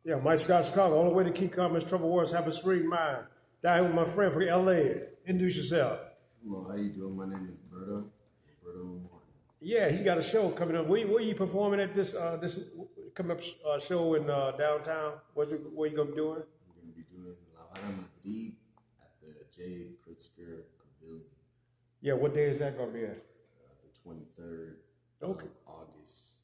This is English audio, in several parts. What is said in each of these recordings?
Yeah, Mike Scott, Chicago. Only way to keep calm is trouble wars. Have a spring mind. Down with my friend from LA. Introduce yourself. Hello, how you doing? My name is Berto. Berto Martin. Yeah, he's got a show coming up. Where you performing at this coming up show in downtown? Where you gonna be doing? I'm going to be doing La Hora Madrid at the J. Pritzker Pavilion, Yeah, what day is that gonna be at? the 23rd Okay. of August,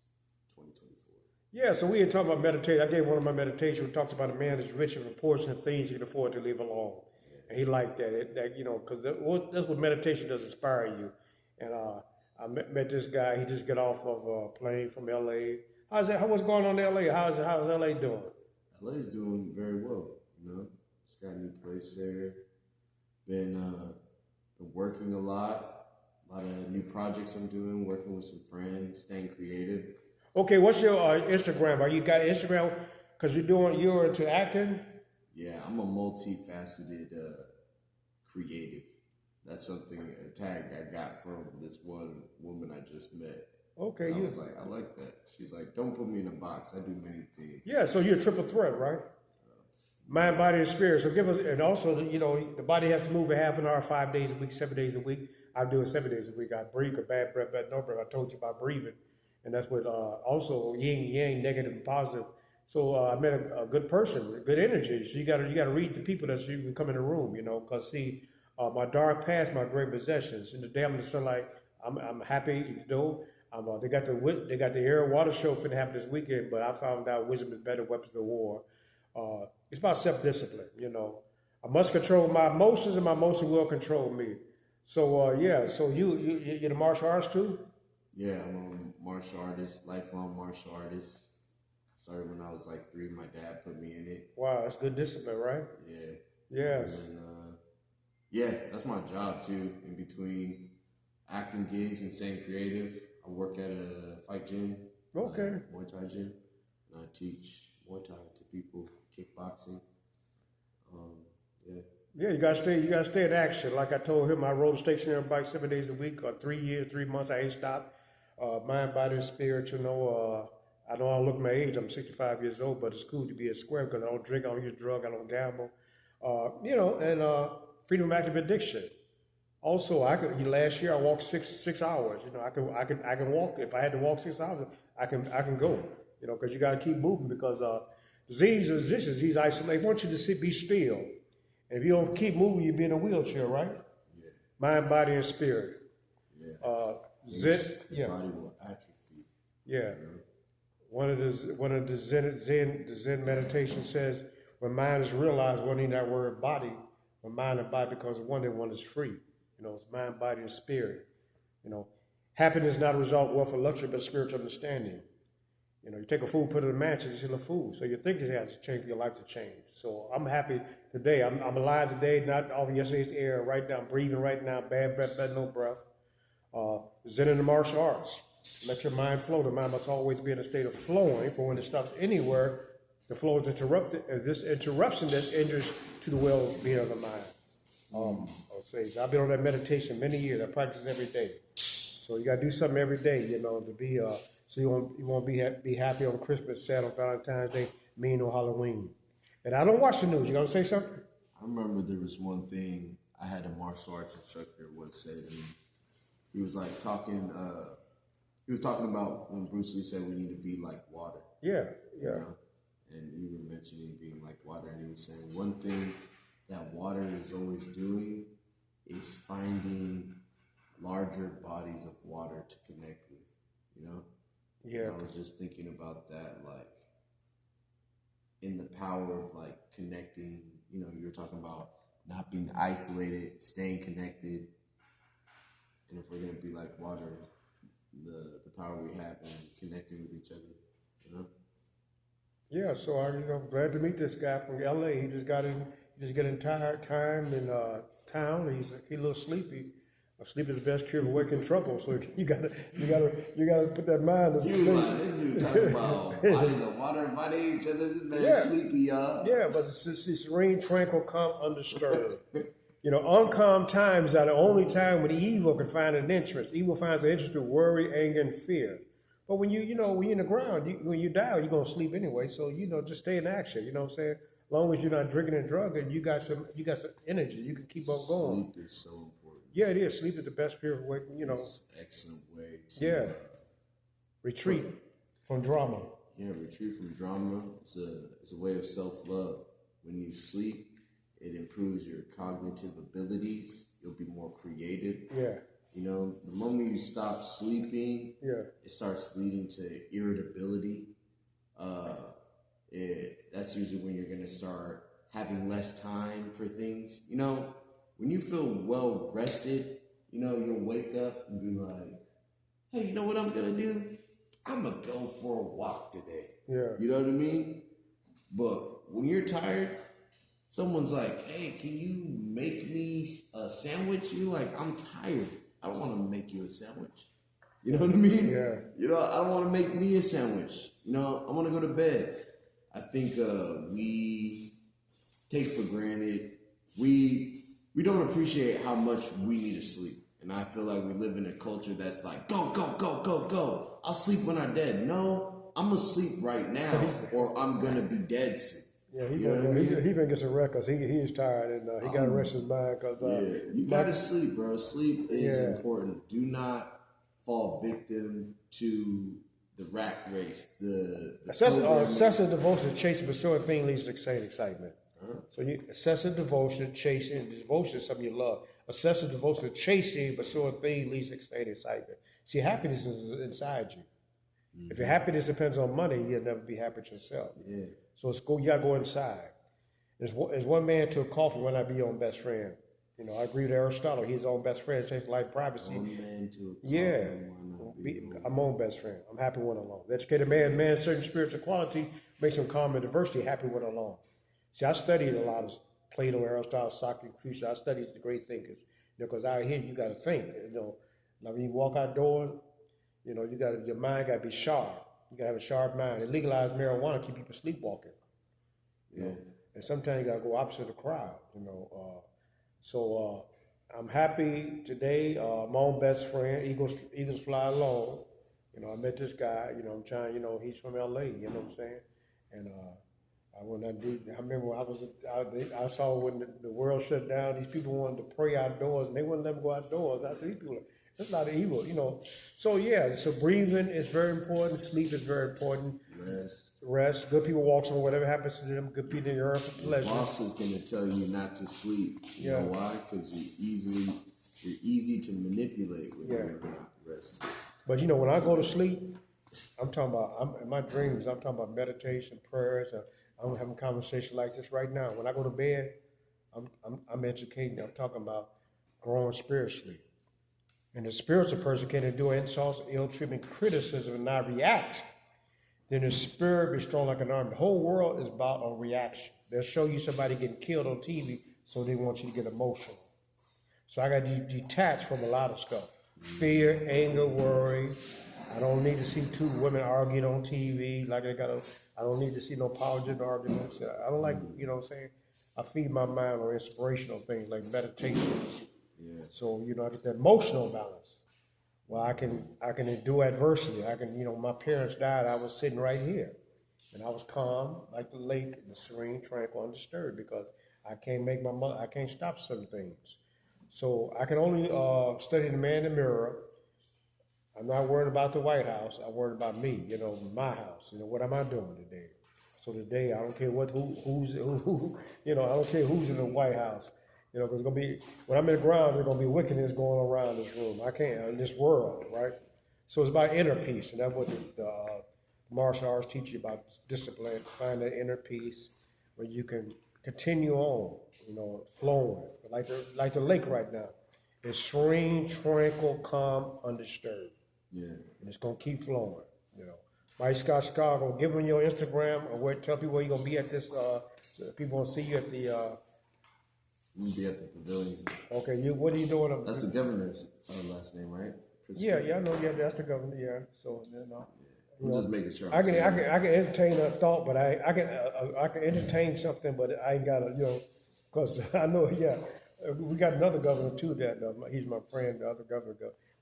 2024. Yeah, so we had talked about meditation. I gave one of my meditations. It talks about a man is rich in proportion of things he can afford to leave alone, and he liked that. Because that's what meditation does, inspire you. And I met this guy. He just got off of a plane from L.A. What's going on in L.A.? How's L.A. doing? LA is doing very well, you know. Just got a new place there. Been working a lot of new projects I'm doing, working with some friends, staying creative. Okay, what's your Instagram? Are you got Instagram? Because you're into acting. Yeah, I'm a multifaceted creative. That's something, a tag I got from this one woman I just met. Okay, I was like, I like that. She's like, don't put me in a box. I do many things. yeah. So you're a triple threat, right? Mind, body, and spirit. So give us, and also, the body has to move a half an hour, 5 days a week, 7 days a week. I do it 7 days a week. I breathe a bad breath, bad no breath. I told you about breathing, and that's what also yin yang, negative and positive. So I met a good person, with good energy. So you got to read the people that you can come in the room, because see, my dark past, my great possessions. In the day I'm in the sunlight, I'm happy. They got the air and water show finna happen this weekend, but I found out wisdom is better weapons of war. It's about self-discipline, I must control my emotions, and my emotions will control me. So yeah, so you're the martial arts too? Yeah, I'm a martial artist, lifelong martial artist. Started when I was like 3. My dad put me in it. Wow, that's good discipline, right? Yeah. Yes. And yeah, that's my job too. In between acting gigs and staying creative, I work at a fight gym. Okay. Muay Thai gym. And I teach Muay Thai to people, kickboxing. Yeah. Yeah, you gotta stay in action. Like I told him, I rode a stationary bike 7 days a week, or 3 years, 3 months. I ain't stopped. Mind, body, and spirit. I know I look my age. I'm 65 years old, but it's cool to be a square because I don't drink, I don't use drugs, I don't gamble. And freedom of active addiction. Also, last year I walked six hours. I can walk. If I had to walk 6 hours, I can go. Because you got to keep moving because disease isolate. They want you to be still. And if you don't keep moving, you'll be in a wheelchair, right? Yeah. Mind, body, and spirit. Yeah. Yeah. Body will atrophy. Yeah. One of the Zen meditation says, when mind is realized, one need that word body. When mind and body becomes one, then one is free. It's mind, body, and spirit. Happiness is not a result of wealth or luxury, but spiritual understanding. You take a fool, put it in a mansion, it's still a fool. So your thinking has to change for your life to change. So I'm happy today. I'm alive today, not off yesterday's air. Right now, I'm breathing right now. Bad breath, bad no breath. Zen in the martial arts. Let your mind flow. The mind must always be in a state of flowing, for when it stops anywhere, the flow is interrupted, and this interruption that injures to the well-being of the mind. I've been on that meditation many years. I practice every day. So you got to do something every day, to be so you won't be happy on Christmas, sad on Valentine's Day, mean on Halloween. And I don't watch the news. You gonna say something? I remember there was one thing I had a martial arts instructor once say to me. He was like talking. He was talking about when Bruce Lee said we need to be like water. Yeah. And you were mentioning being like water, and he was saying one thing that water is always doing is finding larger bodies of water to connect with, Yeah. And I was just thinking about that, like, in the power of, like, connecting, you were talking about not being isolated, staying connected, and if we're going to be like water, the power we have in connecting with each other, Yeah, so I'm glad to meet this guy from LA. He just got in tired time in town. He's a little sleepy. Sleep is the best cure for waking trouble. So you gotta put that mind in sleep. You talking about bodies of water, body each other, sleepy, y'all. Yeah, but it's serene, tranquil, calm, undisturbed. Uncalm times are the only time when evil can find an entrance. Evil finds an entrance through worry, anger, and fear. But when when you're in the ground, when you die, you're gonna sleep anyway. So just stay in action. You know what I'm saying? As long as you're not drinking and drugging, you got some energy. You can keep on going. Sleep is so important. Yeah, it is. Sleep is the best period way. It's an excellent way to retreat from drama. Yeah, retreat from drama. It's a way of self-love. When you sleep, it improves your cognitive abilities. You'll be more creative. Yeah. The moment you stop sleeping, it starts leading to irritability. That's usually when you're going to start having less time for things. When you feel well rested, you'll wake up and be like, hey, you know what I'm going to do? I'm going to go for a walk today. Yeah. You know what I mean? But when you're tired, someone's like, hey, can you make me a sandwich? You're like, I'm tired. I don't want to make you a sandwich. You know what I mean? Yeah. I don't want to make me a sandwich. I want to go to bed. I think we take for granted, we don't appreciate how much we need to sleep. And I feel like we live in a culture that's like, go, go, go, go, go. I'll sleep when I'm dead. No, I'm going to sleep right now or I'm going to be dead soon. Yeah, he even gets a rest because he is tired and he got to rest his mind because you got to sleep, bro. Sleep is important. Do not fall victim to the rat race. The excessive devotion, chasing, pursuing thing leads to excitement. So excessive devotion, chasing, devotion is something you love. Excessive devotion, chasing, pursuing thing leads to excitement. See, happiness is inside you. Mm-hmm. If your happiness depends on money, you'll never be happy with yourself. Yeah. So you gotta go inside. There's one man to a coffee when I be your own best friend. I agree with Aristotle. He's his own best friend. Takes life privacy. One man to a coffee. I'm my own best friend. I'm happy when alone. The educated man, certain spiritual quality makes him calm and diversity, happy when alone. See, I studied a lot of Plato, Aristotle, Socrates, Confucius. I studied the great thinkers. Because out here you got to think. Like when you walk outdoors, your mind got to be sharp. You got to have a sharp mind. They legalized marijuana, keep people sleepwalking. And sometimes you got to go opposite of the crowd. So I'm happy today. My own best friend, Eagles Fly Alone. I met this guy. I'm trying. He's from LA. You know what I'm saying? And I remember when I saw when the world shut down, these people wanted to pray outdoors, and they wouldn't let them go outdoors. I said, these people, it's not evil, So breathing is very important. Sleep is very important. Rest. Good people walk somewhere, whatever happens to them, good people in earth for pleasure. The boss is going to tell you not to sleep. You know why? Because you're easy to manipulate when you're not resting. But when I go to sleep, I'm talking about, in my dreams, I'm talking about meditation, prayers, I'm having a conversation like this right now. When I go to bed, I'm educating. I'm talking about growing spiritually. And the spiritual person can endure insults, ill treatment, criticism, and not react. Then the spirit be strong like an army. The whole world is about a reaction. They'll show you somebody getting killed on TV, so they want you to get emotional. So I got to detach from a lot of stuff. Fear, anger, worry. I don't need to see two women arguing on TV I don't need to see no apologetic arguments. I don't like, what I'm saying? I feed my mind on inspirational things like meditation. Yeah. So, I get that emotional balance. Well, I can endure adversity. My parents died, I was sitting right here. And I was calm, like the lake, and serene, tranquil, undisturbed, because I can't stop certain things. So I can only study the man in the mirror. I'm not worried about the White House. I'm worried about me, my house. What am I doing today? So today, I don't care who's I don't care who's in the White House. Because it's gonna be, when I'm in the ground, there's gonna be wickedness going around this room. I can't in this world, right? So it's about inner peace, and that's what the martial arts teach you about discipline. Find that inner peace where you can continue on, flowing like the lake right now. It's serene, tranquil, calm, undisturbed. Yeah. And it's gonna keep flowing, Mike Scott Chicago, give them your Instagram or tell people where you're gonna be at this so people will see you at the We'll be at the pavilion. Okay, what are you doing? That's the governor's last name, right? Yeah, I know. Yeah, that's the governor. Yeah, so I'm just making sure. I can entertain a thought, but I can entertain something, but I ain't gotta, because I know. Yeah, we got another governor too. That he's my friend. The other governor.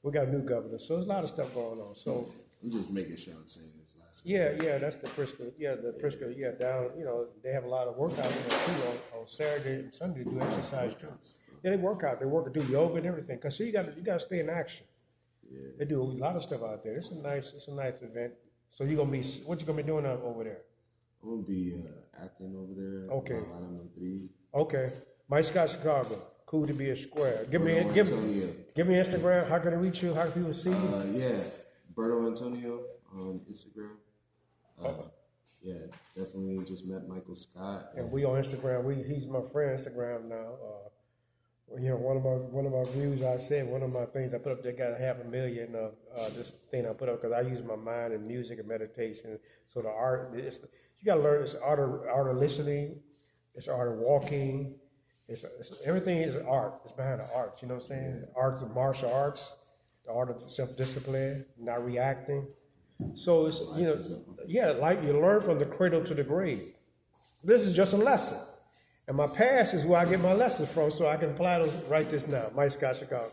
We got a new governor, so there's a lot of stuff going on. So I'm just making sure I'm saying this last. Yeah, that's the Prisca. Yeah, the Prisca. Yeah, down. You know, they have a lot of workouts in there too on Saturday and Sunday. They do exercise too. Yeah, they work out. They do yoga and everything. Cause see, you got to stay in action. Yeah. They do a lot of stuff out there. It's a nice event. So you gonna be what you gonna be doing over there? I'm gonna be acting over there. Okay. Three. Okay. Mike Scott Chicago. Cool to be a square. Give me Antonio. Give me Instagram. How can they reach you? How can people see you? Yeah, Berto Antonio on Instagram. Yeah, definitely just met Michael Scott. And we on Instagram. He's my friend Instagram now. You know, one of my views I said, one of my things I put up there got 500,000 of this thing I put up because I use my mind and music and meditation. So the art, you got to learn. It's art of listening. It's art of walking. It's everything is art. It's behind the arts. You know what I'm saying? The art of martial arts, the art of self-discipline, not reacting. So it's like you learn from the cradle to the grave. This is just a lesson. And my past is where I get my lessons from, so I can apply those right this now. Mike Scott Chicago.